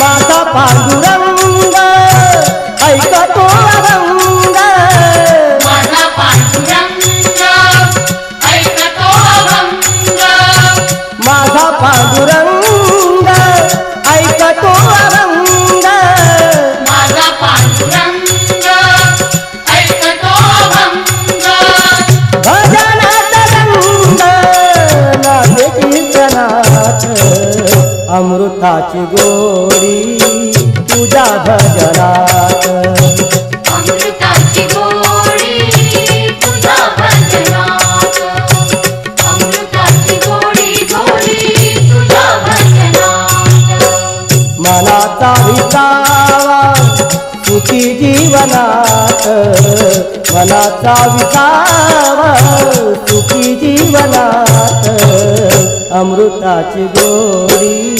माझा पांडुरंग ऐकतो अभंग, माझा पांडुरंग ऐकतो अभंग, माझा पांडुरंग ऐकतो अभंग, माझा पांडुरंग ऐकतो अभंग. भजनात रंग नाचे कीर्तनात, अमृताची गोडी तुझ्या भजनात, अमृताची गोडी तुझ्या भजनात, अमृताची गोडी गोडी तुझ्या भजनात. मनाचा विसावा सुखी जीवनात, मनाचा विसावा सुखी जीवनात, अमृताची गोडी